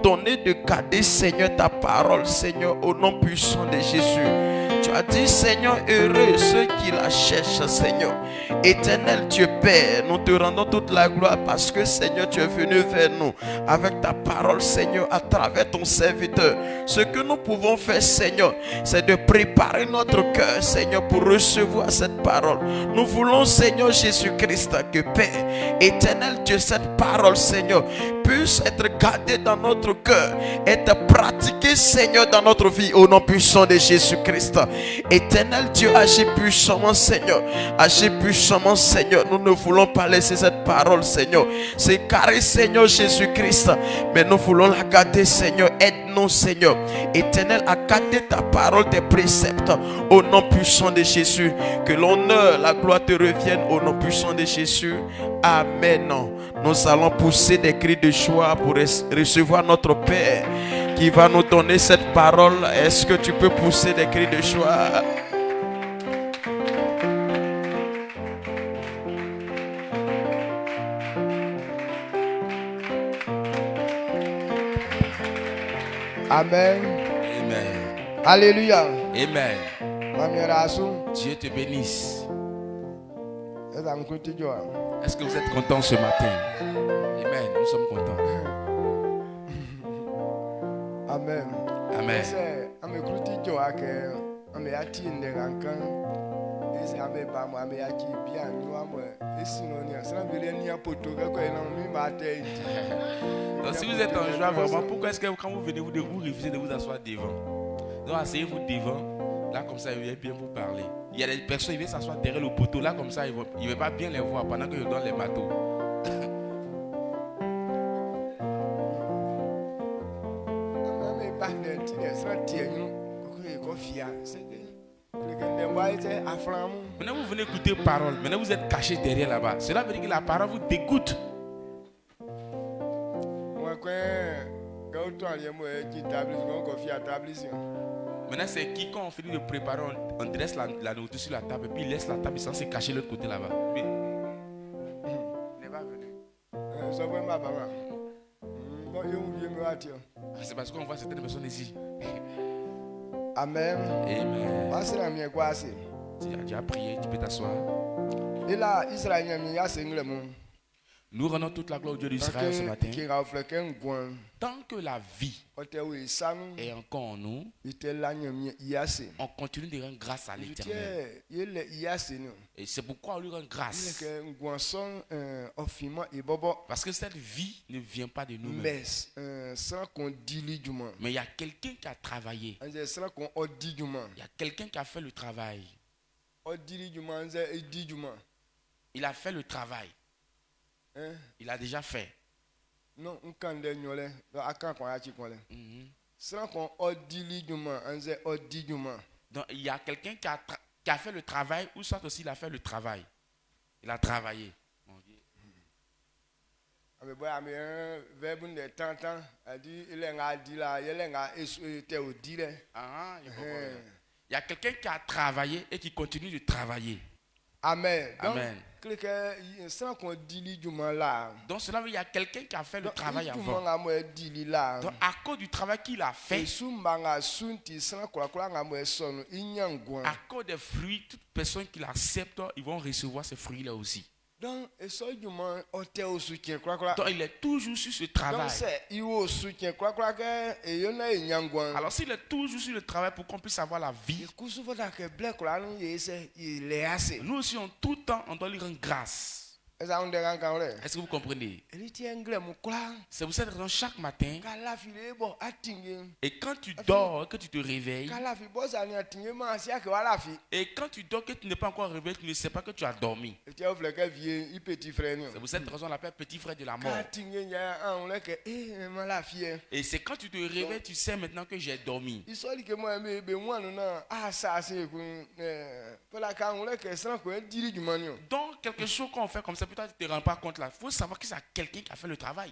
donner de garder, Seigneur, ta parole, Seigneur, au nom puissant de Jésus. Tu as dit, Seigneur, heureux ceux qui la cherchent, Seigneur. Éternel Dieu Père, nous te rendons toute la gloire parce que, Seigneur, tu es venu vers nous avec ta parole, Seigneur, à travers ton serviteur. Ce que nous pouvons faire, Seigneur, c'est de préparer notre cœur, Seigneur, pour recevoir cette parole. Nous voulons, Seigneur Jésus-Christ, que Père, éternel Dieu, cette parole, Seigneur, puisse être gardée dans notre cœur, être pratiquée, Seigneur, dans notre vie, au nom puissant de Jésus-Christ. Éternel Dieu, agis puissamment, Seigneur. Agis puissamment, Seigneur. Nous ne voulons pas laisser cette parole, Seigneur, s'écarrer, Seigneur Jésus-Christ, mais nous voulons la garder, Seigneur. Aide-nous, Seigneur, éternel, à garder ta parole, tes préceptes, au nom puissant de Jésus. Que l'honneur, la gloire te revienne au nom puissant de Jésus. Amen. Nous allons pousser des cris de joie pour recevoir notre Père qui va nous donner cette parole. Est-ce que tu peux pousser des cris de joie? Amen. Amen. Alléluia. Amen. Amen. Dieu te bénisse. Amen. Est-ce que vous êtes contents ce matin? Amen. Nous sommes contents. Amen. Amen. Donc si vous êtes en joie vraiment, pourquoi est-ce que quand vous venez, vous refusez de vous asseoir devant? Donc asseyez-vous devant, là comme ça il va bien vous parler. Il y a des personnes qui viennent s'asseoir derrière le poteau, là comme ça il ne va pas bien les voir pendant que je donne les marteaux. Maintenant vous venez écouter parole, maintenant vous êtes caché derrière là-bas. Cela veut dire que la parole vous dégoûte. Maintenant c'est qui quand on finit de préparer, on dresse la nourriture sur la table et puis il laisse la table sans se cacher de l'autre côté là-bas. Mais il n'est pas venu. C'est parce qu'on voit certaines personnes ici. Amen. Amen. Tu as déjà prié, tu peux t'asseoir. Nous rendons toute la gloire au Dieu d'Israël ce matin. Tant que la vie est encore en nous, on continue de rendre grâce à l'Éternel. Et c'est pourquoi on lui rend grâce. Parce que cette vie ne vient pas de nous-mêmes. Mais il y a quelqu'un qui a travaillé. Il y a quelqu'un qui a fait le travail. Il a fait le travail. Il a déjà fait. Donc il y a quelqu'un qui a fait le travail, ou soit aussi il a fait le travail. Il a travaillé. Mon Dieu. Il y a quelqu'un qui a travaillé et qui continue de travailler. Amen. Amen. Donc cela veut dire qu'il y a quelqu'un qui a fait le travail avant. Donc à cause du travail qu'il a fait, à cause des fruits, toute personne qui l'accepte, ils vont recevoir ces fruits-là aussi. Donc il est toujours sur ce travail. Alors s'il est toujours sur le travail pour qu'on puisse avoir la vie, nous aussi en tout temps on doit lui rendre grâce. Est-ce que vous comprenez? C'est pour cette raison chaque matin, et quand tu dors, que tu te réveilles, et quand tu dors que tu n'es pas encore réveillé, tu ne sais pas que tu as dormi. C'est pour cette raison on l'appelle petit frère de la mort. Et c'est quand tu te réveilles, tu sais maintenant que j'ai dormi. Donc quelque chose qu'on fait comme ça, peut-être tu ne te rends pas compte là. Il faut savoir que c'est quelqu'un qui a fait le travail.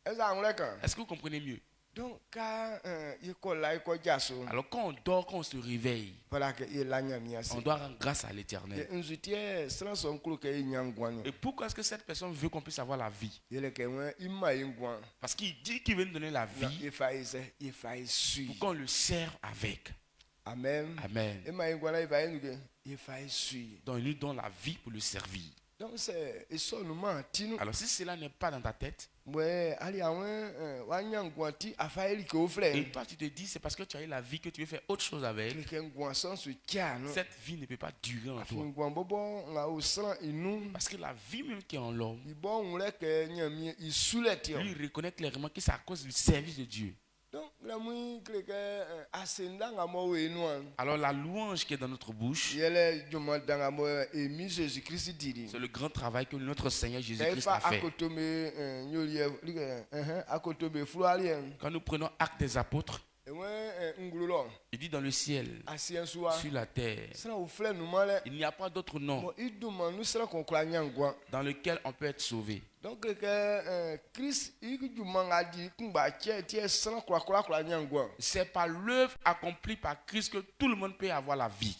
Est-ce que vous comprenez mieux? Donc, alors quand on dort, quand on se réveille, on doit rendre grâce à l'Éternel. Et pourquoi est-ce que cette personne veut qu'on puisse avoir la vie? Parce qu'il dit qu'il veut nous donner la vie pour qu'on le serve avec. Amen. Amen. Donc il nous donne la vie pour le servir. Alors si cela n'est pas dans ta tête, et toi tu te dis c'est parce que tu as eu la vie que tu veux faire autre chose avec, cette vie ne peut pas durer en toi. Parce que la vie même qui est en l'homme, lui il reconnaît clairement que c'est à cause du service de Dieu. Alors la louange qui est dans notre bouche, c'est le grand travail que notre Seigneur Jésus-Christ a fait. Quand nous prenons acte des apôtres, il dit dans le ciel, sur la terre, il n'y a pas d'autre nom dans lequel on peut être sauvé. Donc, c'est par l'œuvre accomplie par Christ que tout le monde peut avoir la vie.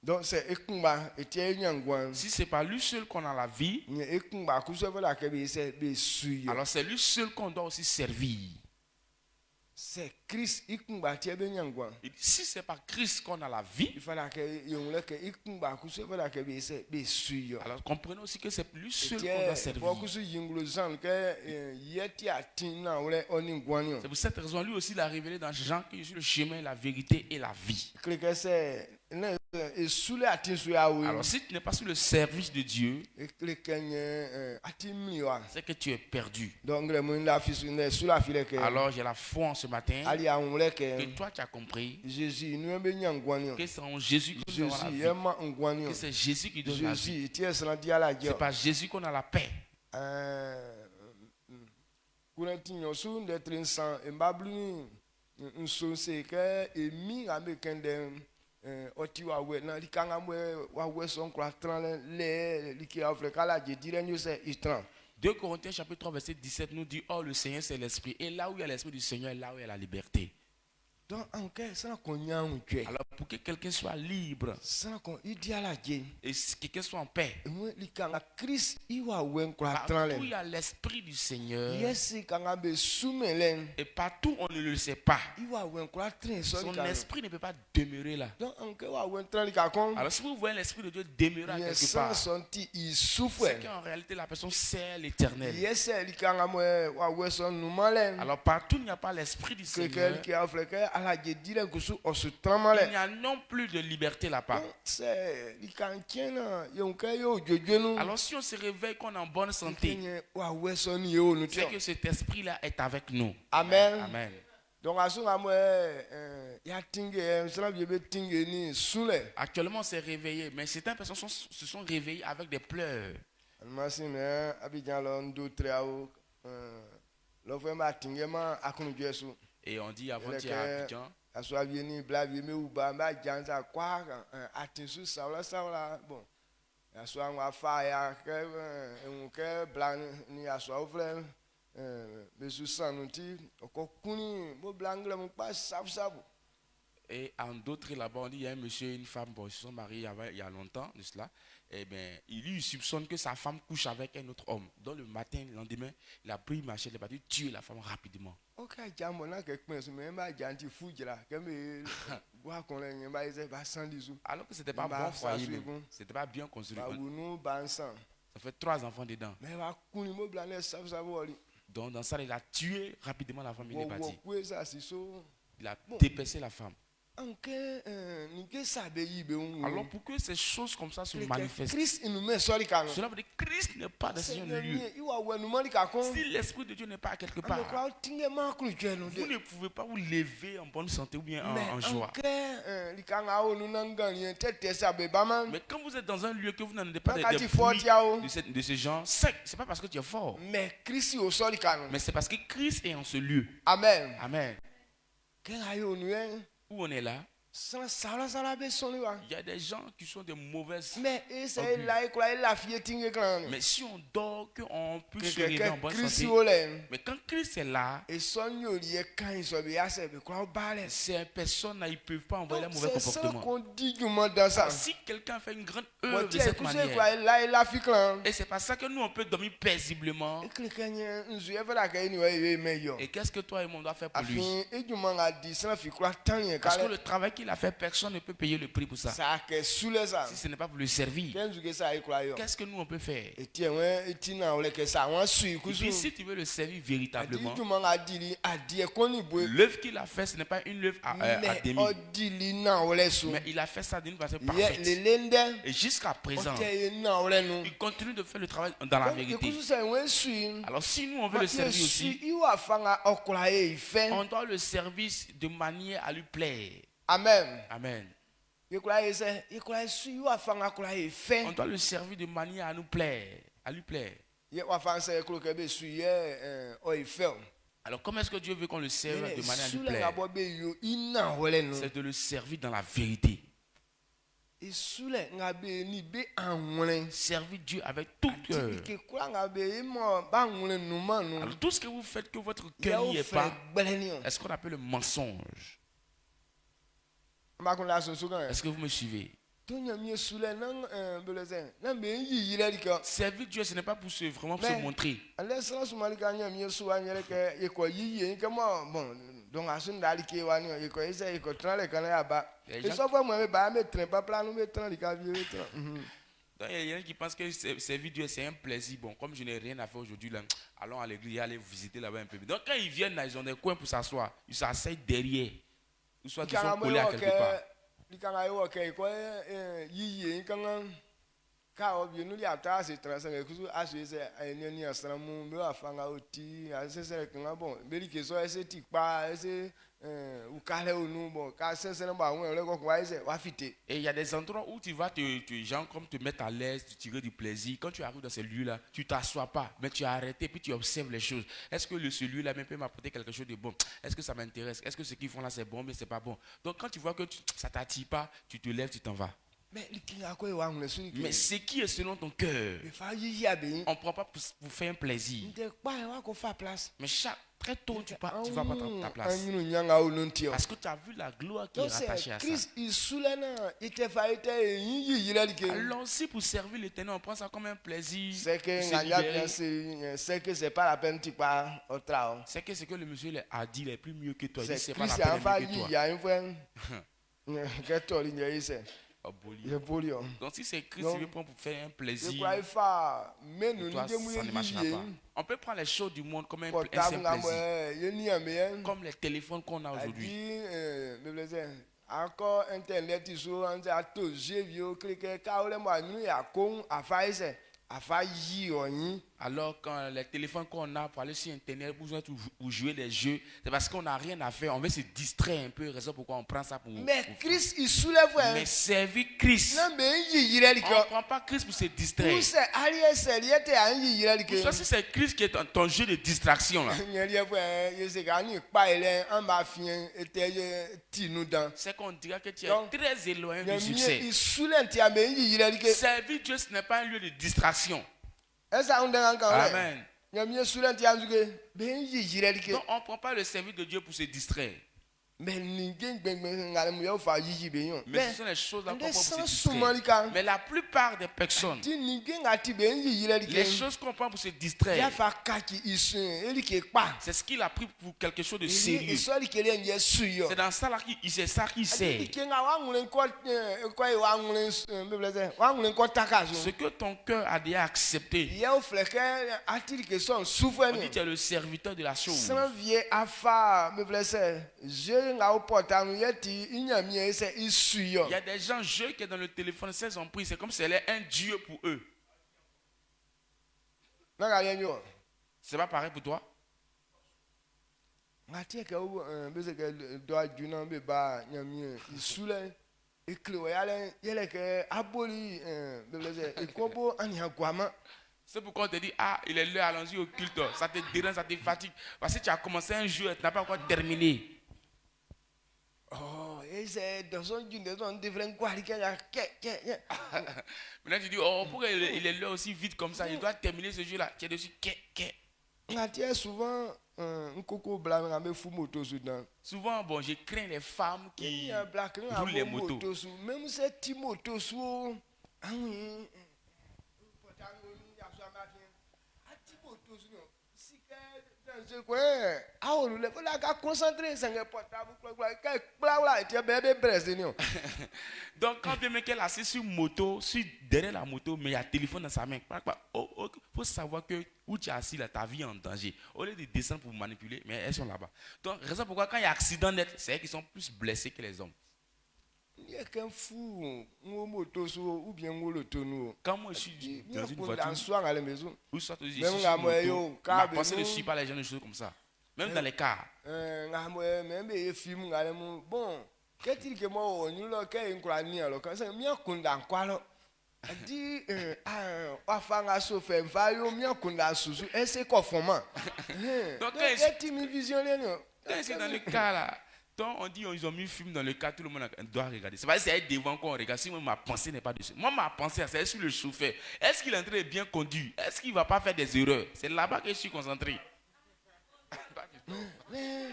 Donc, si c'est pas lui seul qu'on a la vie, alors c'est lui seul qu'on doit aussi servir. C'est Christ. Si c'est pas Christ qu'on a la vie, alors comprenez aussi que c'est lui seul qu'on doit servir. C'est pour cette raison lui aussi il a révélé dans Jean que je suis le chemin, la vérité et la vie. Alors si tu n'es pas sous le service de Dieu, c'est que tu es perdu. Alors j'ai la foi en ce matin que toi tu as compris que c'est en Jésus que nous avons la vie, que c'est Jésus qui donne la vie. C'est par Jésus qu'on a la paix. Deux Corinthiens chapitre 3 verset 17 nous dit: oh le Seigneur c'est l'esprit, et là où il y a l'esprit du Seigneur, là où il y a la liberté. Alors pour que quelqu'un soit libre et que quelqu'un soit en paix, partout où il y a l'esprit du Seigneur, et partout on ne le sait pas, son esprit ne peut pas demeurer là. Alors si vous voyez l'esprit de Dieu demeurer quelque part, c'est qu'en réalité la personne sert l'Éternel. Alors partout où il n'y a pas l'esprit du Seigneur, il n'y a non plus de liberté là-bas. Alors si on se réveille qu'on est en bonne santé, c'est que cet esprit-là est avec nous. Amen. Amen. Donc, actuellement on s'est réveillé, mais certaines personnes se sont réveillées avec des pleurs. Et on dit avant-hier à Abidjan, et en d'autres là-bas, on dit il y a un monsieur et une femme, bon, ils se sont mariés il y a longtemps de cela. Et bien, il soupçonne que sa femme couche avec un autre homme. Donc le matin, le lendemain, il a pris une machette, il a battu, tuer la femme rapidement. Alors que c'était pas bon foyer, c'était pas bien construit. Ça fait 3 enfants dedans. Donc dans ça, il a tué rapidement la femme, il est parti. Il a dépecé la femme. Alors pour que ces choses comme ça se manifestent, cela veut dire que Christ n'est pas dans ce lieu. Si l'Esprit de Dieu n'est pas quelque part, vous ne pouvez pas vous lever en bonne santé ou bien en joie. Mais quand vous êtes dans un lieu que vous n'en avez pas de ce genre, c'est pas parce que tu es fort, mais c'est parce que Christ est en ce lieu. Amen. Amen. Où on est là, Il y a des gens qui sont de mauvaises. Mais si on dort, qu'on puisse se réveiller en bonne santé. Mais quand Christ est là, ces personnes ils ne peuvent pas envoyer un mauvais comportement. Alors, si quelqu'un fait une grande œuvre de cette manière, et c'est pas ça que nous on peut dormir paisiblement. Et qu'est-ce que toi et moi on doit faire pour lui? Parce que le travail qu'il a fait, personne ne peut payer le prix pour ça. Si ce n'est pas pour le servir, qu'est-ce que nous on peut faire? Et puis si tu veux le servir véritablement, l'œuvre qu'il a fait, ce n'est pas une œuvre à demi, mais il a fait ça d'une façon parfaite. Et jusqu'à présent, il continue de faire le travail dans la vérité. Alors si nous on veut le servir aussi, on doit le servir de manière à lui plaire. Amen. Amen. On doit le servir de manière à nous plaire, à lui plaire. Alors comment est-ce que Dieu veut qu'on le serve de manière à lui plaire? C'est de le servir dans la vérité. Servir Dieu avec tout cœur. Alors tout ce que vous faites que votre cœur n'y est pas, est-ce qu'on appelle le mensonge? Est-ce que vous me suivez? Servir Dieu, ce n'est pas pour vraiment pour se montrer. Il y a des gens qui pensent que servir Dieu c'est un plaisir. Bon, comme je n'ai rien à faire aujourd'hui, là, allons à l'église, aller visiter là-bas un peu. Donc quand ils viennent là, ils ont des coins pour s'asseoir. Ils s'asseyent derrière. Ou soit ils sont collés à quelque part. Et il y a des endroits où tu vas gens comme te mettre à l'aise, te tirer du plaisir. Quand tu arrives dans ce lieu-là, tu ne t'assois pas, mais tu as arrêté, puis tu observes les choses. Est-ce que ce lieu-là même peut m'apporter quelque chose de bon? Est-ce que ça m'intéresse? Est-ce que ce qu'ils font là c'est bon, mais c'est pas bon? Donc quand tu vois que ça ne t'attire pas, tu te lèves, tu t'en vas. Mais ce qui est selon ton cœur, on ne prend pas pour faire un plaisir. Mais très tôt, tu ne vas pas prendre ta place. Parce que tu as vu la gloire qui est rattachée à ça. Alors si pour servir l'Éternel, on prend ça comme un plaisir. C'est que ce que le monsieur a dit, il est plus mieux que toi. Il dit c'est pas la peine que toi. Donc si c'est Christ qui veut prendre pour faire un plaisir, toi, ça ne marchera pas. On peut prendre les choses du monde comme un simple plaisir, comme les téléphones qu'on a aujourd'hui. Encore internet, alors quand les téléphones qu'on a pour aller sur internet pour jouer des jeux, c'est parce qu'on n'a rien à faire, on veut se distraire un peu, raison pourquoi on prend ça pour. Mais Christ il soulève. Mais servir Christ. On ne prend pas Christ pour se distraire. Pour ça, si c'est Christ qui est ton jeu de distraction là, c'est qu'on dira que tu es très éloigné du succès. Servir Dieu, ce n'est pas un lieu de distraction. Amen. Donc on ne prend pas le service de Dieu pour se distraire. Mais ce sont les choses là qu'on prend pour se distraire. Mais la plupart des personnes, les choses qu'on prend pour se distraire, c'est ce qu'il a pris pour quelque chose de sérieux. C'est dans ça là qu'il sait ça qu'il sait. Ce que ton cœur a déjà accepté, on dit tu es le serviteur de la chose. Il y a des gens jeux qui sont dans le téléphone, ils ont pris, c'est comme si c'était un Dieu pour eux. C'est pas pareil pour toi? C'est pourquoi on te dit, il est l'heure, allons-y au culte. Ça te dérange, ça te fatigue. Parce que tu as commencé un jeu, tu n'as pas encore terminé. Maintenant tu dis, oh, pourquoi il est là aussi vite comme ça? Il doit terminer ce jeu-là. Tu es dessus, souvent, souvent, bon, je crains les femmes qui roulent les motos. Même ces petits motos, donc quand bien même qu'elle est assise sur moto, derrière la moto, mais il y a un téléphone dans sa main. Il faut savoir que où tu es assis là, ta vie est en danger. Au lieu de descendre pour manipuler, mais elles sont là-bas. Donc raison pourquoi quand il y a accident net, c'est elles qui sont plus blessées que les hommes. Il y a qu'un fou, ou bien quand moi je suis dans une voiture, ou soit je suis sur une moto, ma pensée ne suit pas les gens de choses comme ça. Même dans les cars. Bon, qu'est-il que moi, on y a qu'un crâne, alors quand c'est bien qu'on a quoi, dit, afin à se faire, bien qu'on a sous, et c'est quoi, format. Donc, quand c'est dans le cas là. On dit ils ont mis film dans le cas, tout le monde doit regarder. C'est pas si c'est devant qu'on regarde. Si moi, ma pensée n'est pas dessus. Moi, ma pensée, c'est sur le chauffeur. Est-ce qu'il est en train de bien conduire? Est-ce qu'il ne va pas faire des erreurs? C'est là-bas que je suis concentré. Mais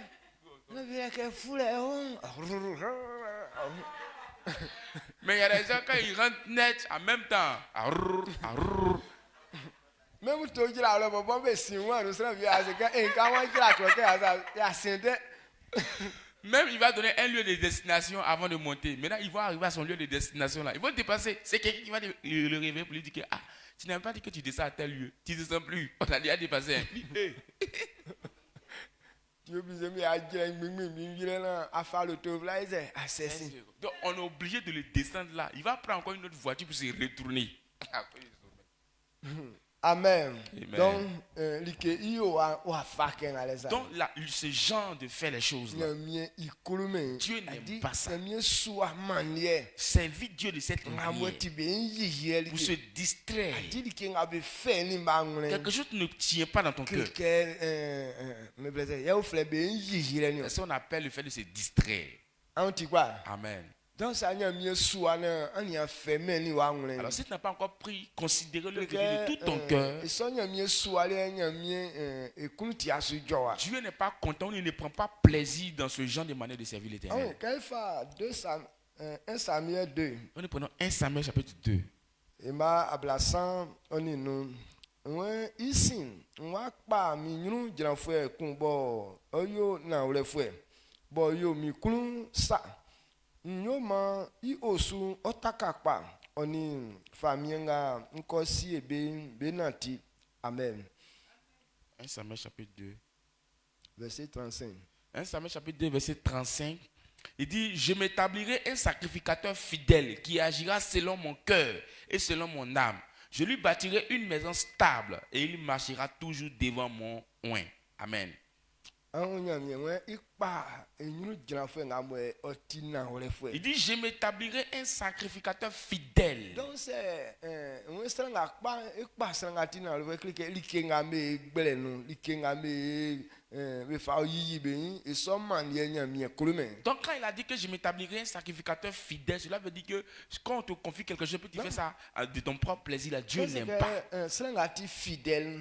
il y a des gens quand ils rentrent net en même temps. Même toi, tu as le bon si moi, nous sommes bien. Même il va donner un lieu de destination avant de monter. Maintenant, il va arriver à son lieu de destination là. Il va dépasser. C'est quelqu'un qui va le réveiller pour lui dire que tu n'as pas dit que tu descends à tel lieu. Tu ne descends plus. On a déjà dépassé. Donc on est obligé de le descendre là. Il va prendre encore une autre voiture pour se retourner. Amen. Donc, ce genre de faire les choses là, Dieu n'aime pas ça. Servir Dieu de cette manière pour se distraire. Quelque chose ne tient pas dans ton cœur. C'est ce qu'on appelle le fait de se distraire. Amen. Donc, ça alors si tu n'as pas encore pris, considéré le de tout ton cœur. Dieu n'est pas content, il ne prend pas plaisir dans ce genre de manière de servir l'Éternel. Un Samuel 2. Nous prenons 1 Samuel chapitre 2. Nyoma I osu otakakpa oni famienga nkosi ebe benati. Amen. 1 Samuel chapitre 2 verset 35. 1 Samuel chapitre 2 verset 35. Il dit, je m'établirai un sacrificateur fidèle qui agira selon mon cœur et selon mon âme. Je lui bâtirai une maison stable et il marchera toujours devant mon oint. Amen. Il dit, je m'établirai un sacrificateur fidèle. Donc c'est donc quand il a dit que je m'établirai un sacrificateur fidèle, cela veut dire que quand on te confie quelque chose, tu fais ça de ton propre plaisir, là, Dieu n'aime pas.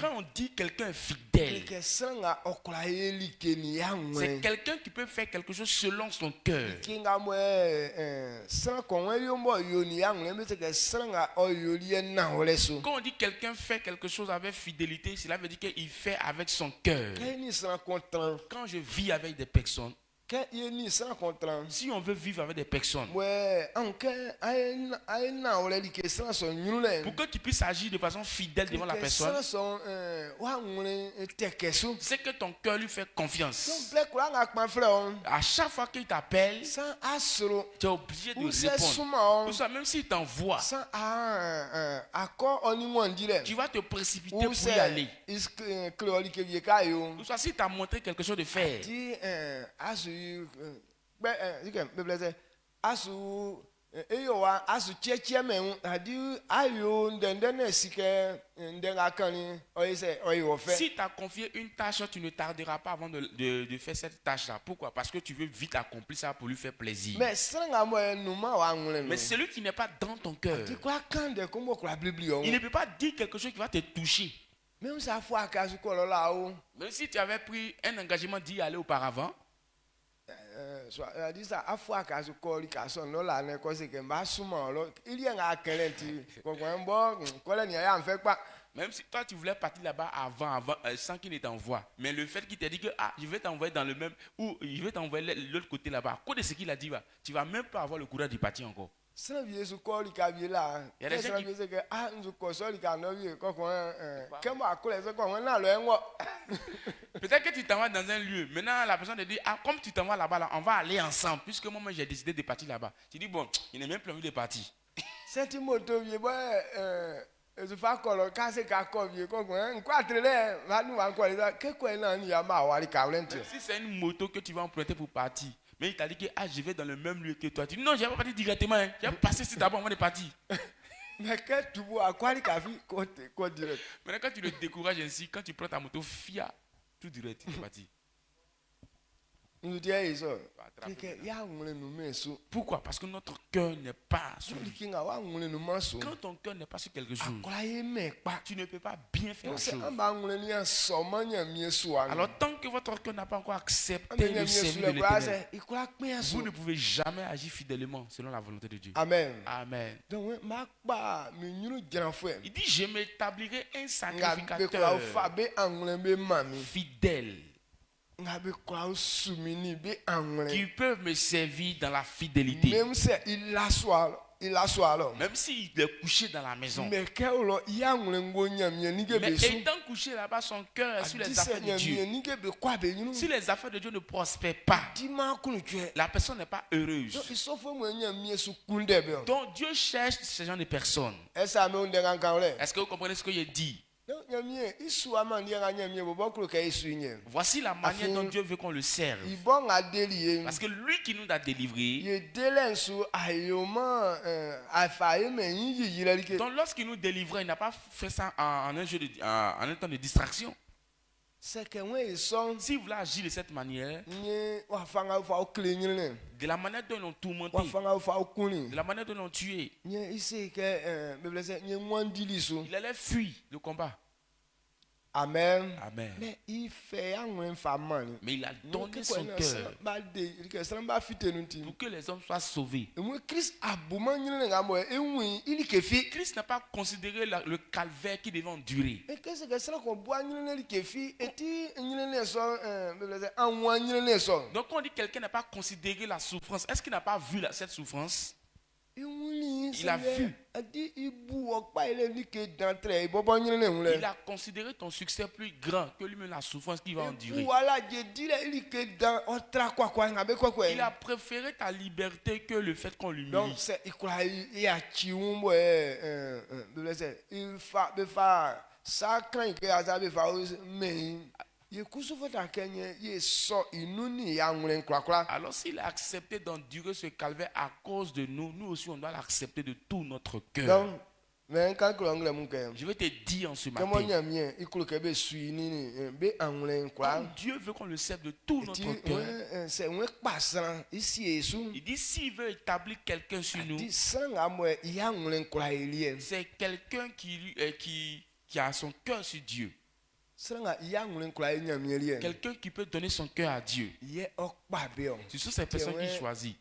Quand on dit quelqu'un est fidèle, c'est quelqu'un qui peut faire quelque chose selon son cœur. Quand on dit quelqu'un fait quelque chose avec fidélité, cela veut dire qu'il fait avec son cœur. Quand je vis avec des personnes, si on veut vivre avec des personnes, pour que tu puisses agir de façon fidèle devant la personne, c'est que ton cœur lui fait confiance. À chaque fois qu'il t'appelle, tu es obligé de répondre. Tout ça, même s'il t'envoie, tu vas te précipiter pour y aller. Tout ça, s'il t'a montré quelque chose de faire, Si tu as confié une tâche, tu ne tarderas pas avant de faire cette tâche-là. Pourquoi? Parce que tu veux vite accomplir ça pour lui faire plaisir. Mais celui qui n'est pas dans ton cœur, il ne peut pas dire quelque chose qui va te toucher. Même si tu avais pris un engagement d'y aller auparavant, même si toi tu voulais partir là-bas avant sans qu'il ne t'envoie, mais le fait qu'il t'a dit que je vais t'envoyer dans le même, ou je vais t'envoyer de l'autre côté là-bas, à cause de ce qu'il a dit, tu vas même pas avoir le courage d'y partir encore. Il y a des gens peut-être que tu t'en vas dans un lieu. Maintenant, la personne te dit, comme tu t'en vas là-bas, là, on va aller ensemble. Puisque moi, j'ai décidé de partir là-bas. Tu dis, bon, il n'a même plus envie de partir. Si c'est une moto, que tu vas emprunter pour partir, mais il t'a dit que je vais dans le même lieu que toi. Tu dis, non, je ne vais pas partir directement. Je vais passer ici d'abord avant de partir. Mais quand tu le décourages ainsi, quand tu prends ta moto, Fiat, tout direct, tu es parti. Pourquoi? Parce que notre cœur n'est pas sur lui. Quand ton cœur n'est pas sur quelque chose, tu ne peux pas bien faire la chose. Alors tant que votre cœur n'a pas encore accepté le service de l'Éternel, vous ne pouvez jamais agir fidèlement selon la volonté de Dieu. Amen. Amen. Il dit, je m'établirai un sacrificateur fidèle qui peuvent me servir dans la fidélité. Même s'il est couché dans la maison. Mais étant couché là-bas, son cœur est sur les affaires de Dieu. Si les affaires de Dieu ne prospèrent pas, la personne n'est pas heureuse. Donc Dieu cherche ce genre de personnes. Est-ce que vous comprenez ce que je dis? Voici la manière dont Dieu veut qu'on le serve. Parce que lui qui nous a délivrés, donc lorsqu'il nous délivrait, il n'a pas fait ça en un temps de distraction. Si vous voulez agir de cette manière, de la manière dont ils l'ont tourmenté, de la manière dont ils l'ont tué, il allait fuir le combat. Amen. Amen. Mais il a donné son cœur pour que les hommes soient sauvés. Christ n'a pas considéré le calvaire qui devait endurer. Donc quand on dit que quelqu'un n'a pas considéré la souffrance, est-ce qu'il n'a pas vu cette souffrance? Il a vu. Il a considéré ton succès plus grand que lui-même la souffrance qu'il va endurer. Il a préféré ta liberté que le fait qu'on l'humilie. Alors s'il a accepté d'endurer ce calvaire à cause de nous, nous aussi on doit l'accepter de tout notre cœur. Je vais te dire en ce matin, comme Dieu veut qu'on le serve de tout notre cœur, il dit s'il veut établir quelqu'un sur nous, c'est quelqu'un qui a son cœur sur Dieu. Quelqu'un qui peut donner son cœur à Dieu. Ce sont ces personnes qui choisissent.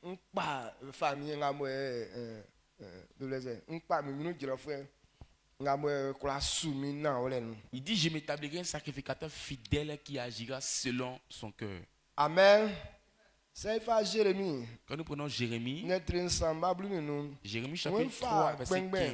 Il dit je m'établirai un sacrificateur fidèle qui agira selon son cœur. Amen. Quand nous prenons Jérémie, Jérémie chapitre 3 verset 15.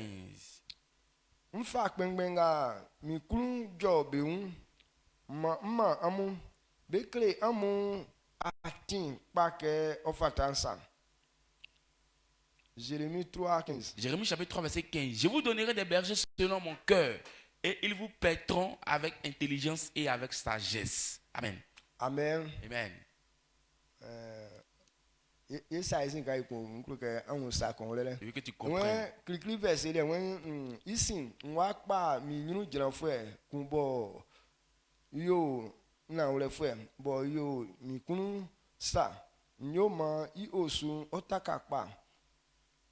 Jérémie 3, 15. Jérémie chapitre 3 verset 15. Je vous donnerai des bergers selon mon cœur et ils vous paîtront avec intelligence et avec sagesse. Amen. Amen. Amen. Et ça ici quand il conclut que on ça qu'on là. Je veux que tu comprennes. Ouais, clic verset là, ouais, ici, on va pas minute de l'enfer, qu'on bo yo na ole frère, bo yo mi kunu ça, yo ma I osu otakakpa.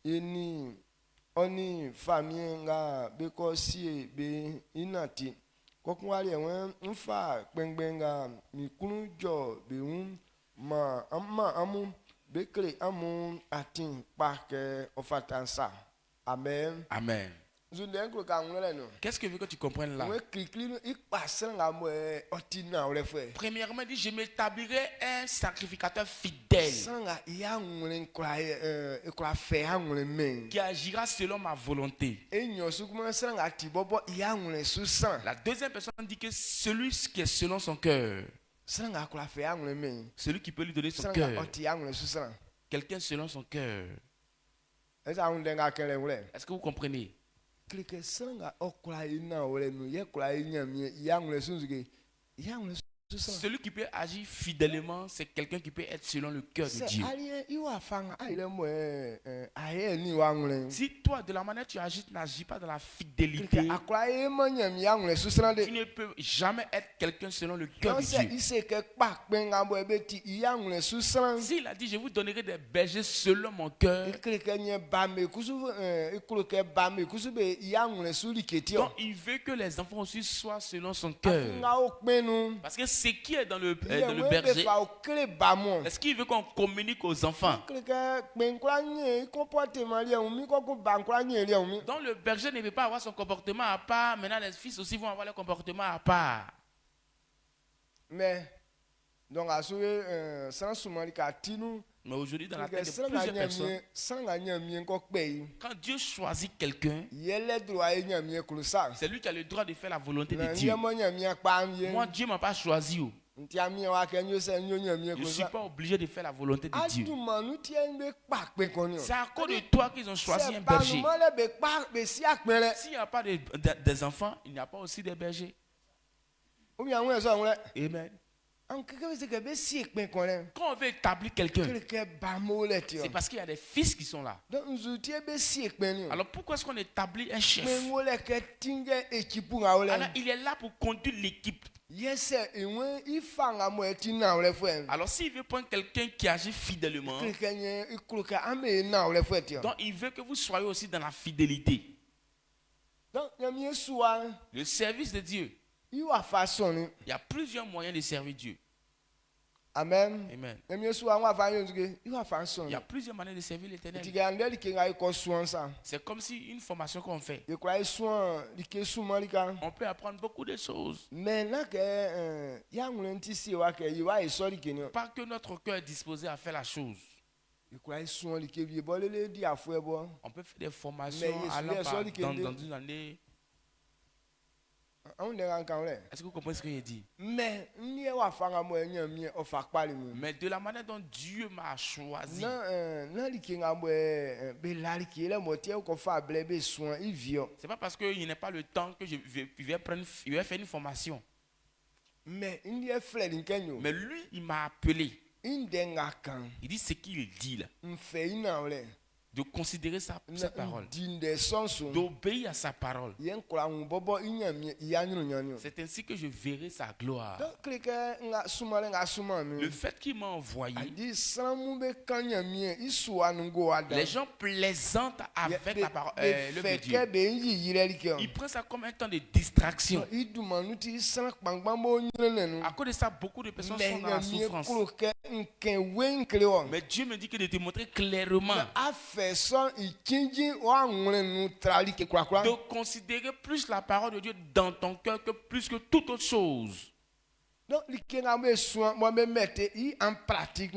Eni oni famille nga beko si be inati. Kokunwale wen mfa kpengbenga mi kunu jo be ma amu bekle amu atin parke ofatansa. Amen. Amen. Qu'est-ce que je veux que tu comprennes là? Premièrement, dit, je m'établirai un sacrificateur fidèle qui agira selon ma volonté. La deuxième personne dit que celui qui est selon son cœur, celui qui peut lui donner son cœur, quelqu'un selon son cœur. Est-ce que vous comprenez? Celui qui peut agir fidèlement, c'est quelqu'un qui peut être selon le cœur de Dieu. Si toi, de la manière que tu agis, tu n'agis pas dans la fidélité, tu ne peux jamais être quelqu'un selon le cœur de Dieu. S'il a dit, je vous donnerai des bergers selon mon cœur, donc il veut que les enfants aussi soient selon son cœur. Parce que ce qui est dans le berger, est-ce qu'il veut qu'on communique aux enfants? Donc le berger ne veut pas avoir son comportement à part. Maintenant les fils aussi vont avoir leur comportement à part. Mais donc à mais aujourd'hui, dans la tête de plusieurs personnes, quand Dieu choisit quelqu'un, c'est lui qui a le droit de faire la volonté de Dieu. Moi, Dieu ne m'a pas choisi. Je ne suis pas obligé de faire la volonté de Dieu. C'est à cause de toi qu'ils ont choisi un berger. S'il n'y a pas des enfants, il n'y a pas aussi des bergers. Amen. Quand on veut établir quelqu'un, c'est parce qu'il y a des fils qui sont là. Alors pourquoi est-ce qu'on établit un chef? Alors il est là pour conduire l'équipe. Alors s'il veut prendre quelqu'un qui agit fidèlement, donc il veut que vous soyez aussi dans la fidélité. Le service de Dieu. Il y a plusieurs moyens de servir Dieu. Amen. Amen. Il y a plusieurs manières de servir l'Éternel. C'est comme si une formation qu'on fait. On peut apprendre beaucoup de choses. Pas que notre cœur est disposé à faire la chose. On peut faire des formations dans une année. Est-ce que vous comprenez ce que j'ai dit? Mais de la manière dont Dieu m'a choisi, c'est pas parce qu'il n'est pas le temps que je vais faire une formation. Mais lui, il m'a appelé. Il dit ce qu'il dit là. De considérer sa parole, d'obéir à sa parole. C'est ainsi que je verrai sa gloire. Le fait qu'il m'a envoyé, les gens plaisantent avec la parole, le Dieu. Ils prennent ça comme un temps de distraction. À cause de ça, beaucoup de personnes sont dans la souffrance. Mais Dieu me dit que de te montrer clairement, de considérer plus la parole de Dieu dans ton cœur que plus que toute autre chose.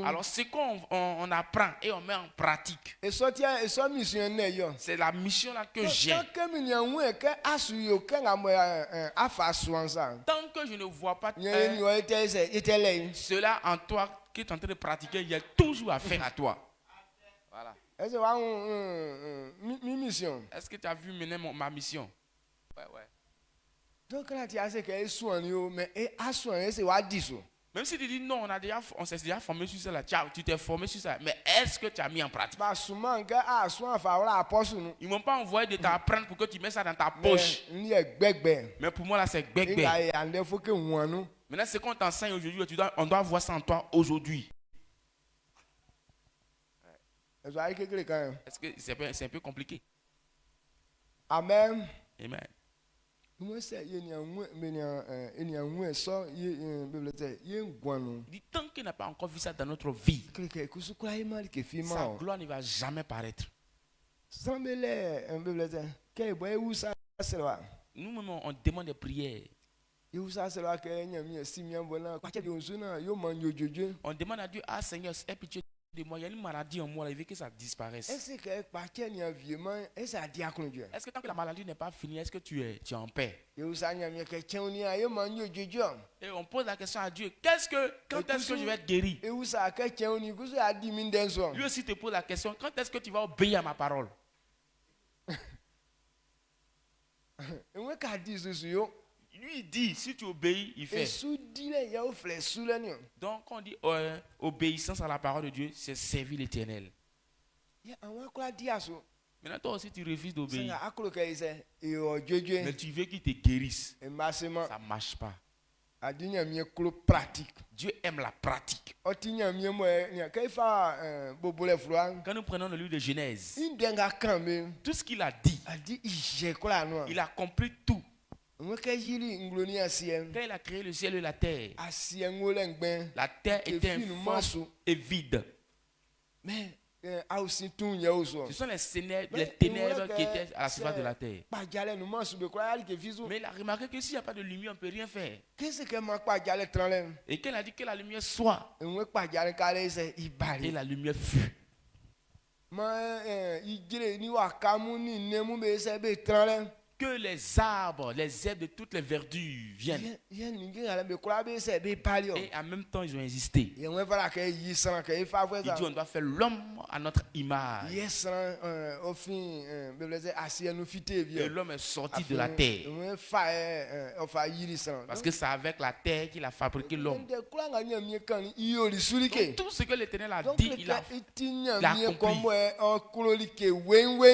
Alors c'est qu'on apprend et on met en pratique. C'est la mission là que j'ai. Tant que je ne vois pas cela en toi qui est en train de pratiquer, il y a toujours à faire à toi. Voilà. Est-ce que tu as vu mener ma mission? Ouais. Même si tu dis non, on s'est déjà formé sur ça, là. Tu t'es formé sur ça, mais est-ce que tu as mis en pratique? Ils ne m'ont pas envoyé de t'apprendre pour que tu mets ça dans ta poche. Mais pour moi, là, c'est gbegbe. Maintenant, ce qu'on t'enseigne aujourd'hui, on doit voir ça en toi aujourd'hui. Est-ce que c'est un peu compliqué? Amen. Amen. Du tant qu'il n'a pas encore vu ça dans notre vie, sa gloire ne va jamais paraître. Nous-mêmes, on demande des prières. On demande à Dieu, ah Seigneur, aie pitié de moi, il y a une maladie en moi, il veut que ça disparaisse. Est-ce que tant que la maladie n'est pas finie, est-ce que tu es en paix? Et on pose la question à Dieu, quand est-ce que je vais être guéri? Lui aussi te pose la question, quand est-ce que tu vas obéir à ma parole? Lui il dit, si tu obéis, il fait. Donc on dit obéissance à la parole de Dieu, c'est servir l'Éternel. Maintenant toi aussi tu refuses d'obéir. Mais tu veux qu'il te guérisse. Ça ne marche pas. Dieu aime la pratique. Quand nous prenons le livre de Genèse, tout ce qu'il a dit, il a compris tout. Quand il a créé le ciel et la terre était informe et vide. Ce sont les ténèbres qui étaient à la surface de la terre. Mais il a remarqué que s'il n'y a pas de lumière, on ne peut rien faire. Et quand il a dit que la lumière soit, et la lumière fut. Que les arbres, les herbes de toutes les verdures viennent. Et en même temps, ils ont existé. Il dit, on doit faire l'homme à notre image. Et l'homme est sorti de la terre. Parce que c'est avec la terre qu'il a fabriqué l'homme. Donc, tout ce que l'Éternel a dit, il a accompli.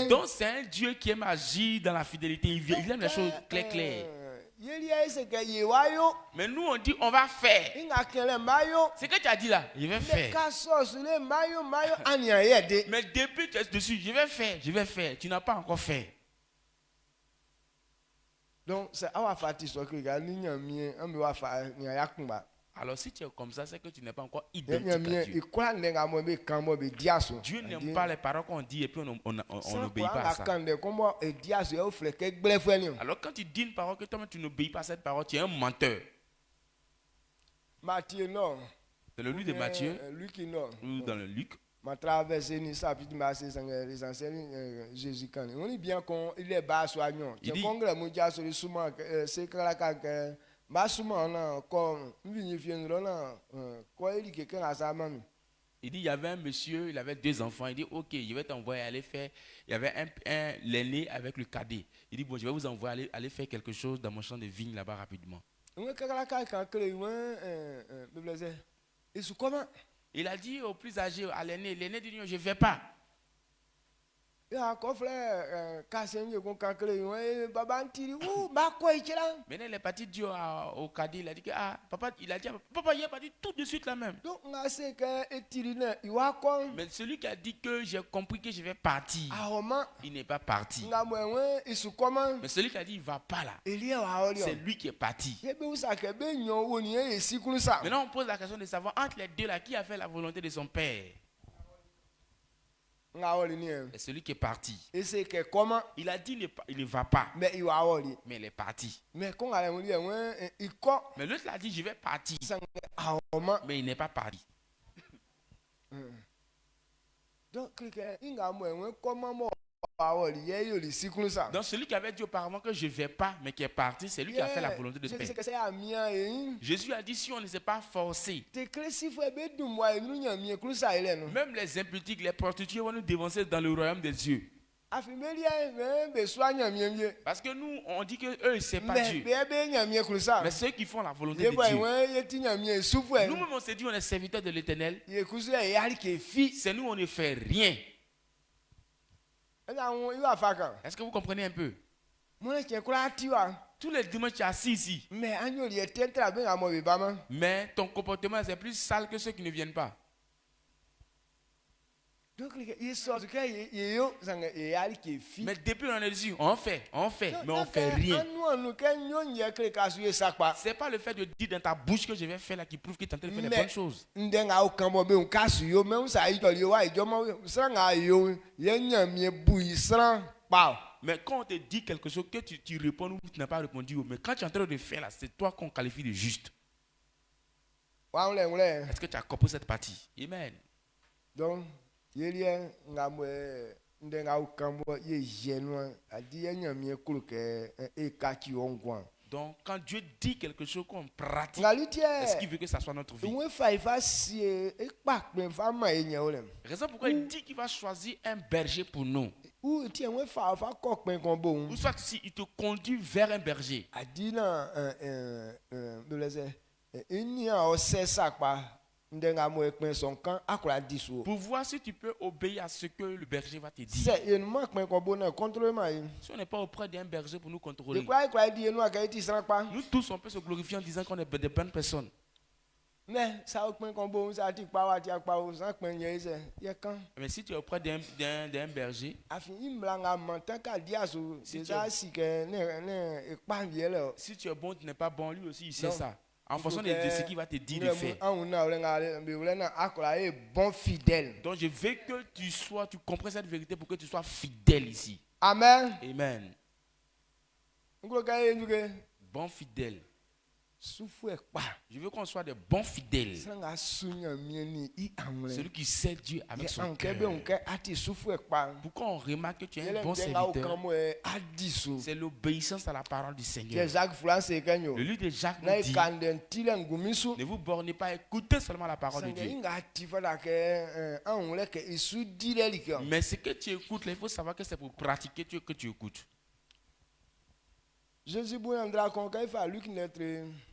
Donc c'est un Dieu qui aime agir dans la fidélité. Il aime les choses claires. Mais nous on dit on va faire. Ce que tu as dit là, je vais faire. Mais depuis tu es dessus, je vais faire. Tu n'as pas encore fait. Donc c'est alors si tu es comme ça, c'est que tu n'es pas encore identique à Dieu. Dieu n'aime pas les paroles qu'on dit et puis on n'obéit pas à ça. Alors quand tu dis une parole que toi-même tu n'obéis pas à cette parole, tu es un menteur. Matthieu, non. Dans le livre de Matthieu, ou dans le Luc, ma traversée les anciens Jésus quand on dit bien qu'on il est bas soignant. Il dit il dit il y avait un monsieur, il avait 2 enfants. Il dit ok, je vais t'envoyer aller faire. Il y avait l'aîné avec le cadet. Il dit bon, je vais vous envoyer aller faire quelque chose dans mon champ de vigne là-bas rapidement. Il a dit au plus âgé, à l'aîné dit non, je ne vais pas. Maintenant il est parti dire au cadet, il a dit que papa, il est parti tout de suite là même. Mais celui qui a dit que j'ai compris que je vais partir, il n'est pas parti. Mais celui qui a dit il ne va pas là, c'est lui qui est parti. Maintenant on pose la question de savoir entre les deux là, qui a fait la volonté de son père? Et celui qui est parti. Il a dit il ne va pas. Mais il est parti. Mais l'autre a dit je vais partir. Mais il n'est pas parti. Donc celui qui avait dit auparavant que je ne vais pas, mais qui est parti, c'est lui qui a fait la volonté de son père. Jésus a dit si on ne s'est pas forcé, même les impudiques, les prostituées vont nous dévancer dans le royaume des cieux. Parce que nous, on dit que eux, c'est pas Dieu. Mais ceux qui font la volonté de Dieu. Nous-mêmes, on s'est dit, on est serviteurs de l'Éternel. C'est nous, on ne fait rien. Est-ce que vous comprenez un peu? Tous les dimanches, tu es assis ici. Mais ton comportement, c'est plus sale que ceux qui ne viennent pas. Mais depuis on est dessus, on fait, mais on fait rien. C'est pas le fait de dire dans ta bouche que je vais faire là qui prouve que tu es en train de faire les bonnes choses. Mais quand on te dit quelque chose que tu réponds ou tu n'as pas répondu, mais quand tu es en train de faire là, c'est toi qu'on qualifie de juste. Est-ce que tu as compris cette partie? Amen. Donc, donc, quand Dieu dit quelque chose qu'on pratique, est-ce qu'il veut que ça soit notre vie? Raison pourquoi il dit qu'il va choisir un berger pour nous. Ou soit si il te conduit vers un berger. Pour voir si tu peux obéir à ce que le berger va te dire. Si on n'est pas auprès d'un berger pour nous contrôler, nous tous on peut se glorifier en disant qu'on est de bonnes personnes. Mais si tu es auprès d'un berger, si tu es bon, tu n'es pas bon, lui aussi il sait ça. En fonction de ce qu'il va te dire de faire. Donc je veux que tu comprennes cette vérité pour que tu sois fidèle ici. Amen. Amen. Bon fidèle. Je veux qu'on soit des bons fidèles. Celui qui sait Dieu avec son cœur. Pourquoi on remarque que tu es un bon serviteur? C'est l'obéissance à la parole du Seigneur. Le livre de Jacques nous dit: ne vous bornez pas à écouter seulement la parole de Dieu. Mais ce que tu écoutes, il faut savoir que c'est pour pratiquer que tu écoutes.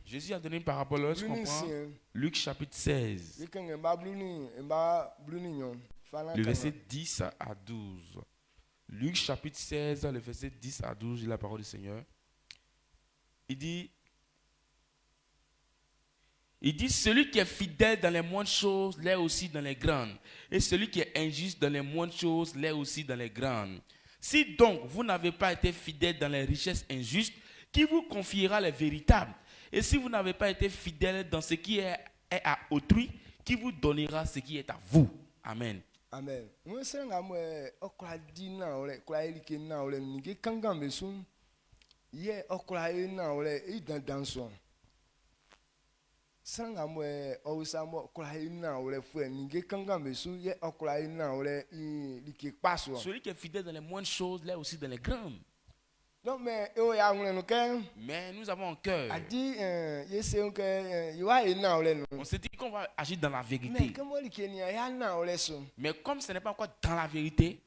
Jésus a donné une parabole. Lorsqu'on prend Luc chapitre 16, le verset 10 à 12. Luc chapitre 16, le verset 10 à 12, la parole du Seigneur. Il dit, celui qui est fidèle dans les moindres choses l'est aussi dans les grandes. Et celui qui est injuste dans les moindres choses l'est aussi dans les grandes. Si donc vous n'avez pas été fidèle dans les richesses injustes, qui vous confiera les véritables? Et si vous n'avez pas été fidèle dans ce qui est à autrui, qui vous donnera ce qui est à vous? Amen. Amen. Celui qui est fidèle dans les moindres choses l'est aussi dans les grandes. Mais nous avons un cœur. On s'est dit qu'on va agir dans la vérité. Mais comme ce n'est pas encore dans la vérité,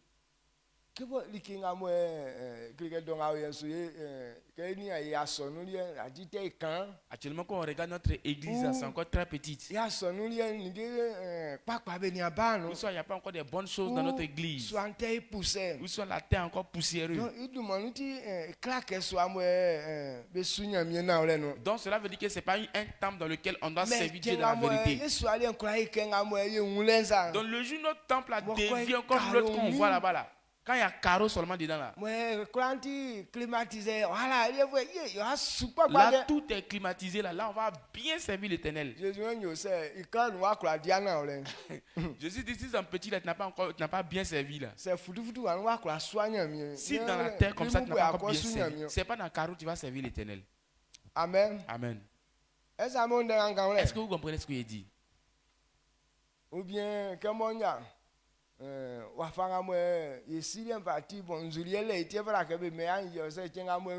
actuellement quand on regarde notre église, c'est encore très petite. Ou soit il n'y a pas encore de bonnes choses dans notre église. Ou soit la terre est encore poussiéreuse. Donc cela veut dire que ce n'est pas un temple dans lequel on doit servir Dieu dans la vérité. Donc le jour où notre temple a dévié comme l'autre qu'on voit là-bas là. Quand il y a carreau seulement dedans là. Là tout est climatisé là. Là on va bien servir l'Éternel. Jésus dit si un petit là tu n'as pas bien servi là. Si dans la terre comme ça tu n'as pas encore bien servi, c'est pas dans le carreau que tu vas servir l'Éternel. Amen. Amen. Est-ce que vous comprenez ce que je dis? Ou bien, wafanga mwe yesilian parti bon zuriele itie fera ke be me an yo se chenga mwe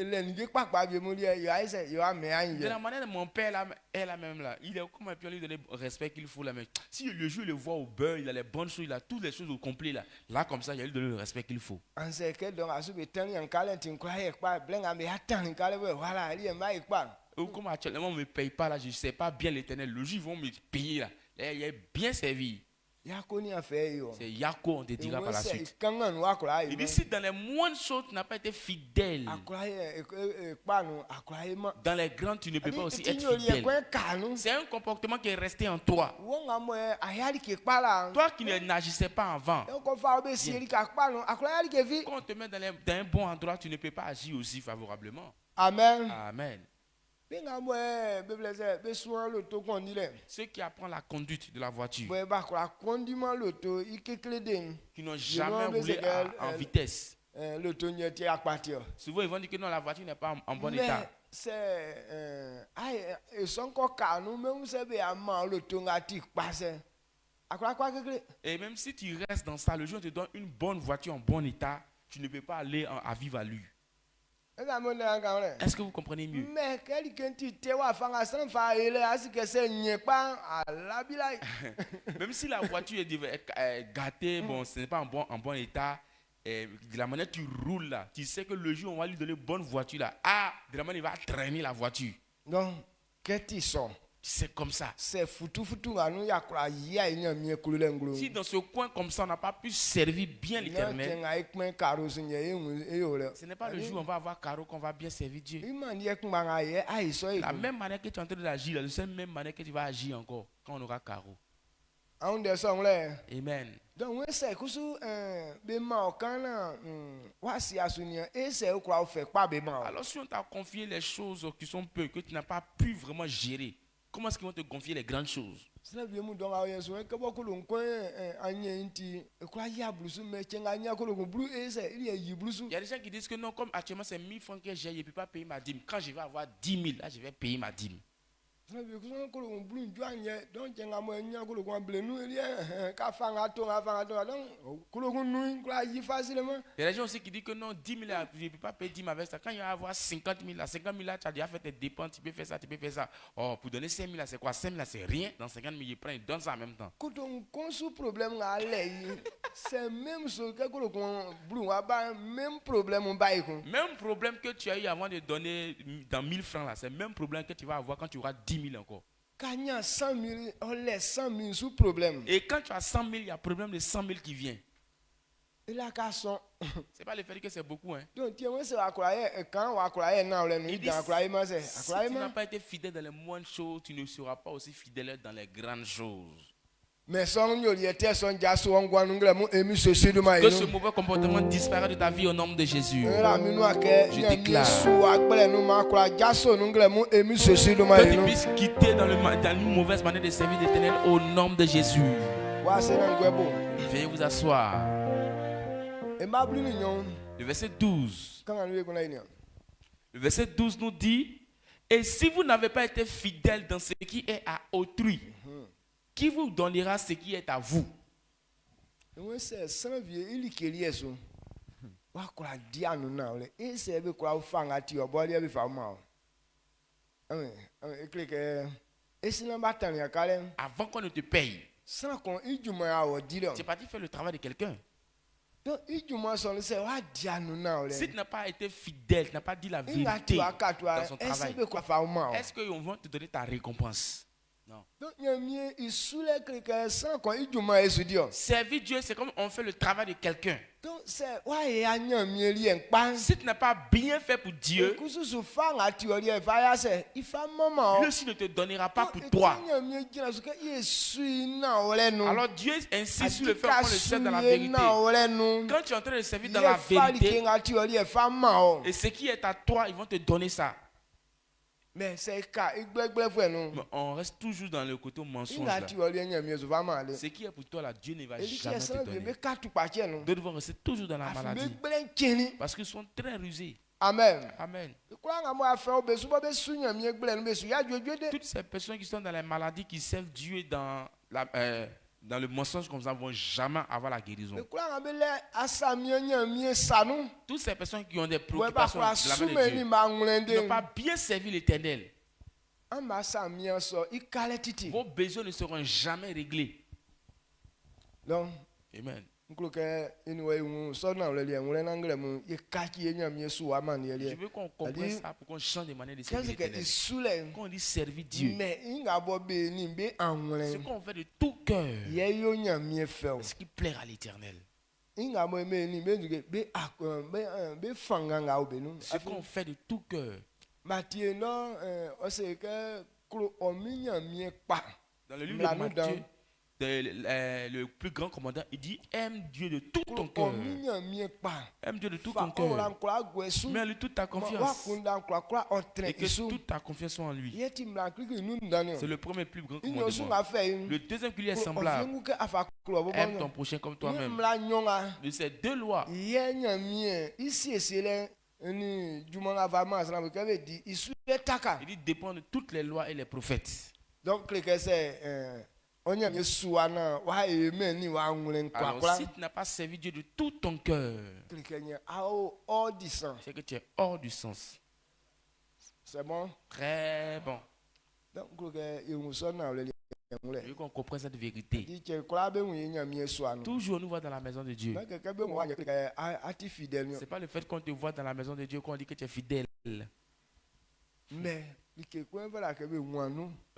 le ngi pakpa bi mu ye yo aise yo a me an De yo la manière dont mon père là, est là même là, il est comme un peu lui donner le respect qu'il faut là. Mais si le jour il le voit au beurre, il a les bonnes choses, il a toutes les choses au complet là. Là comme ça, il a lui donner le respect qu'il faut. an se ke donc asu be tan yan kalen tin kwa ye kwa blenga me atan kale we voilà li e mai kwa Ou comme actuellement on ne me paye pas là, je ne sais pas bien l'Éternel. Le jour ils vont me payer là. Là, il est bien servi. yakoni afa yo C'est Yako, on te dira par la suite. kangan wa kula Il dit si dans les moindres choses tu n'as pas été fidèle, akula ye kwa no akula ye ma dans les grandes tu ne peux pas aussi être fidèle fidèle. C'est un comportement qui est resté en toi. wonga mwe ayali ke kwa la Toi qui n'agissais pas avant. ko fa be siri ka kwa no akula yali ke vi Quand on te met dans un bon endroit, tu ne peux pas agir aussi favorablement. amen Amen. benga mwe bible se be suan lo to kon ni le Ceux qui apprennent la conduite de la voiture, bwe ba kwa kondiment lo to ikekele den qui n'ont jamais roulé en vitesse. le to nyeti akpati o Souvent, ils vont dire que non, la voiture n'est pas en bon mais état. c'est et son ko kanu même se be ama lo to ngati pase akwa kwa kekele Et même si tu restes dans ça, le jour où on te donne une bonne voiture en bon état, tu ne peux pas aller à vive allure. ega mo na nga ole Est-ce que vous comprenez mieux? mais quel kenti te wa fanga san fa ele asike se nyepa alabila Même si la voiture est gâtée, bon, ce n'est pas en bon état, de la manière que tu roules là, tu sais que le jour où on va lui donner une bonne voiture là, de la manière il va traîner la voiture. donc keti so C'est comme ça. c'est futu anu ya kura ya ina mi kulule ngulu Si dans ce coin comme ça, on n'a pas pu servir bien l'Éternel, ce n'est pas le jour où on va avoir carreau qu'on va bien servir Dieu. La même manière que tu es en train d'agir, c'est la même manière que tu vas agir encore quand on aura carreau. Amen. Donc, c'est que Alors si on t'a confié les choses qui sont peu, que tu n'as pas pu vraiment gérer, comment est-ce qu'ils vont te confier les grandes choses? Il y a des gens qui disent que non, comme actuellement c'est 1000 francs que j'ai, je ne peux pas payer ma dîme. Quand je vais avoir 10 000, là je vais payer ma dîme. Il y a des gens aussi qui disent que non, 10 000, je ne peux pas payer 10 000 avec ça. Quand il va avoir 50 000, là, 50 000, là, tu as déjà fait tes dépenses, tu peux faire ça, tu peux faire ça. Oh, pour donner 5 000, là, c'est quoi? 5 000, là, c'est rien. Dans 50 000, il prend, il donne ça en même temps. C'est même ce que même problème. Même problème que tu as eu avant de donner dans 1000 francs, là, c'est le même problème que tu vas avoir quand tu auras 10 000 encore. Quand il y a 100 000, on laisse 100 000 sous problème. Et quand tu as 100 000, il y a problème de 100 000 qui vient. Et là, c'est pas le fait que c'est beaucoup. Hein. Donc, il dit, si tu n'as pas été fidèle dans les moindres choses, tu ne seras pas aussi fidèle dans les grandes choses. Que ce mauvais comportement disparaît de ta vie au nom de Jésus. Je déclare que tu puisses quitter dans une mauvaise manière de servir l'Éternel au nom de Jésus. Veuillez vous asseoir. Le verset 12. Le verset 12 nous dit: et si vous n'avez pas été fidèle dans ce qui est à autrui, qui vous donnera ce qui est à vous? Avant qu'on ne te paye, tu es parti faire le travail de quelqu'un. Si tu n'as pas été fidèle, tu n'as pas dit la vérité dans son travail, est-ce qu'on va te donner ta récompense? Non. Servir Dieu, c'est comme on fait le travail de quelqu'un. Si tu n'as pas bien fait pour Dieu, Dieu ne te donnera pas pour toi. Alors Dieu insiste sur le fait qu'on le serve dans la vérité. Quand tu es en train de servir dans la vérité, et ce qui est à toi, ils vont te donner ça. Mais on reste toujours dans le côté mensonge là. Ce qui est pour toi là, Dieu ne va jamais te donner. D'autres vont rester toujours dans la maladie parce qu'ils sont très rusés. Amen. Amen. Toutes ces personnes qui sont dans la maladie, qui servent Dieu dans dans le mensonge comme ça, ne vont jamais avoir la guérison. Toutes ces personnes qui ont des préoccupations de la main de Dieu n'ont pas bien servi l'Éternel. Vos besoins ne seront jamais réglés. Amen. Je veux qu'on comprenne ça pour qu'on chante de manière de servir l'Éternel. Quand on dit servir Dieu, c'est qu'on fait de tout cœur ce qui plaît à l'Éternel. Ce qu'on fait de tout cœur. Dans le livre de Matthieu, le plus grand commandant, il dit aime Dieu de tout ton cœur. Aime Dieu de tout ton cœur. Mets-lui toute ta confiance. Et que toute ta confiance soit en lui. C'est le premier plus grand commandement. Le deuxième qui lui est semblable. Aime ton prochain comme toi-même. De ces deux lois. Il dit dépend de toutes les lois et les prophètes. Donc, alors, si tu n'as pas servi Dieu de tout ton cœur, c'est que tu es hors du sens. C'est bon? Très bon. Je veux qu'on comprenne cette vérité. Toujours on nous voit dans la maison de Dieu. Ce n'est pas le fait qu'on te voit dans la maison de Dieu qu'on dit que tu es fidèle. Mais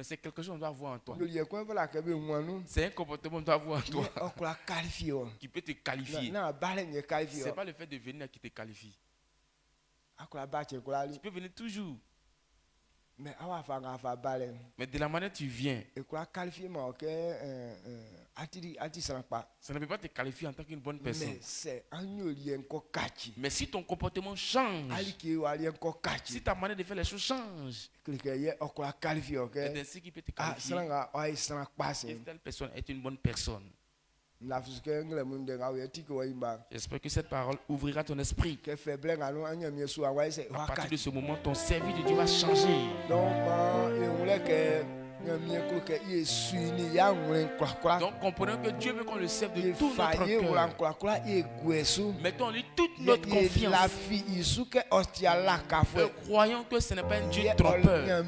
c'est quelque chose qu'on doit voir en toi. C'est un comportement qu'on doit voir en toi qui peut te qualifier. Ce n'est pas le fait de venir qui te qualifie. Tu peux venir toujours. Mais de la manière dont tu viens, ça ne peut pas te qualifier en tant qu'une bonne personne. Mais si ton comportement change, si ta manière de faire les choses change, c'est ainsi qu'il peut te qualifier. Et telle personne est une bonne personne. J'espère que cette parole ouvrira ton esprit. À partir de ce moment, ton service de Dieu va changer. Donc comprenons que Dieu veut qu'on le serve de tout notre cœur. Mettons-lui toute notre confiance. Croyons que ce n'est pas un Dieu trompeur.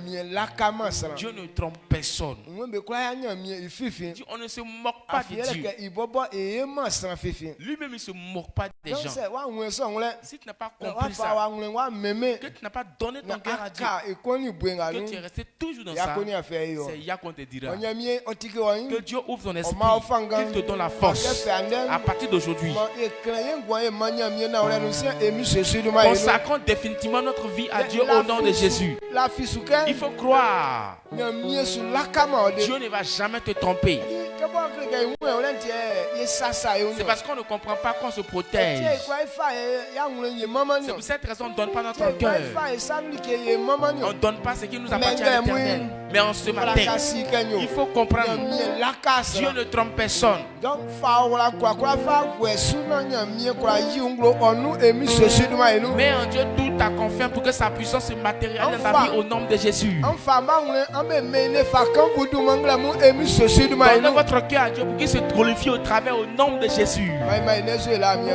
Dieu ne trompe personne. On ne se moque pas de Dieu. Lui-même il ne se moque pas des gens. Si tu n'as pas compris ça, que tu n'as pas donné ton cœur à Dieu, que tu es resté toujours dans ça, c'est Yah qu'on te dira. Que Dieu ouvre ton esprit, qu'il te donne la force. À partir d'aujourd'hui, consacrons définitivement notre vie à Dieu au nom de Jésus. Il faut croire. Dieu ne va jamais te tromper. C'est parce qu'on ne comprend pas qu'on se protège. C'est pour cette raison qu'on ne donne pas notre cœur. On ne donne pas ce qui nous appartient à l'Éternel. Mais en ce matin, il faut comprendre. Dieu ne trompe personne. Mets en Dieu toute ta confiance pour que sa puissance se matérialise dans ta vie au nom de Jésus. Donnez votre cœur à Dieu pour qu'il se glorifie au travers au nom de Jésus.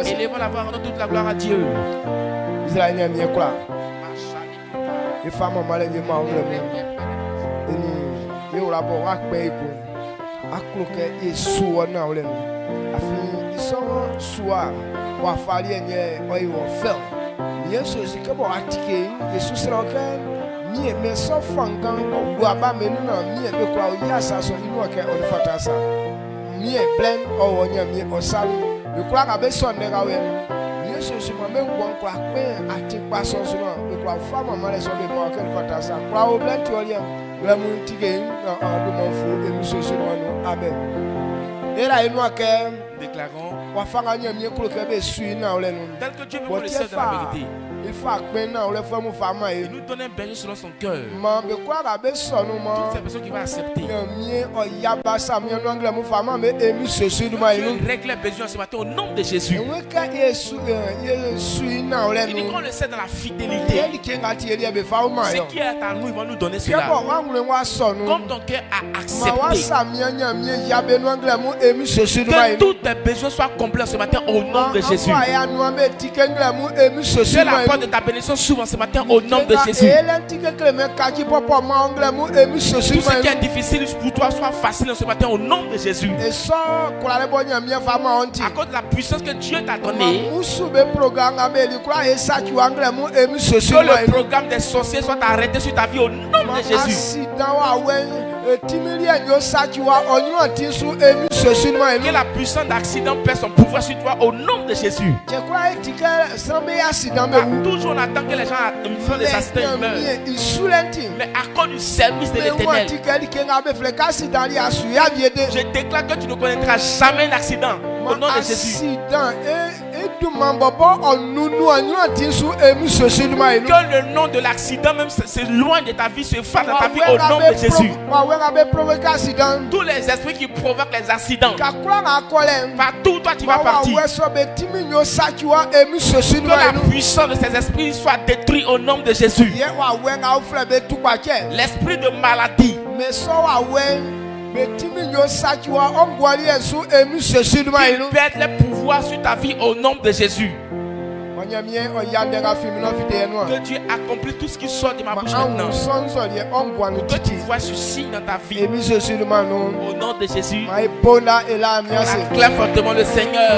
Élevons la voix, rendons toute la gloire à Dieu. Déclarons tel que Dieu veut qu'on le serve dans la vérité. Il nous donne un berger selon son cœur. Toutes ces personnes qui vont accepter. Dieu règle les besoins ce matin au nom de Jésus. Il dit qu'on le sait dans la fidélité. Ce qui est à nous, il va nous donner cela. Comme ton cœur a accepté. Que tous tes besoins soient complets ce matin au nom de Jésus. Que la porte de ta bénédiction s'ouvre ce matin au nom de Jésus. Tout ce qui est difficile pour toi soit facile ce matin au nom de Jésus. À cause de la puissance que Dieu t'a donnée. Que le programme des sorciers soit arrêté sur ta vie au nom de Jésus. Que la puissance d'accident perd son pouvoir sur toi au nom de Jésus. Toujours on attend que les gens font des accidents meurent. Mais à cause du service de l'Éternel, je déclare que tu ne connaîtras jamais un accident au nom de Jésus. Que le nom de l'accident, même c'est loin de ta vie, se fasse dans ta vie au nom de Jésus. Tous les esprits qui provoquent les accidents, partout où toi tu vas partir, que la puissance de ces esprits soit détruite au nom de Jésus. L'esprit de maladie, qu'il perde le pouvoir sur ta vie au nom de Jésus. Que Dieu accomplit tout ce qui sort de ma bouche maintenant. Que tu vois ce signe dans ta vie. Au nom de Jésus. Acclame fortement le Seigneur.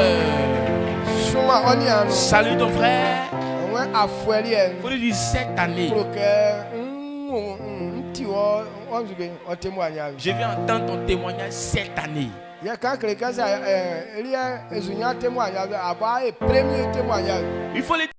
Salut ton frère. Faut lui dire cette année. Je vais entendre ton témoignage cette année. Il faut les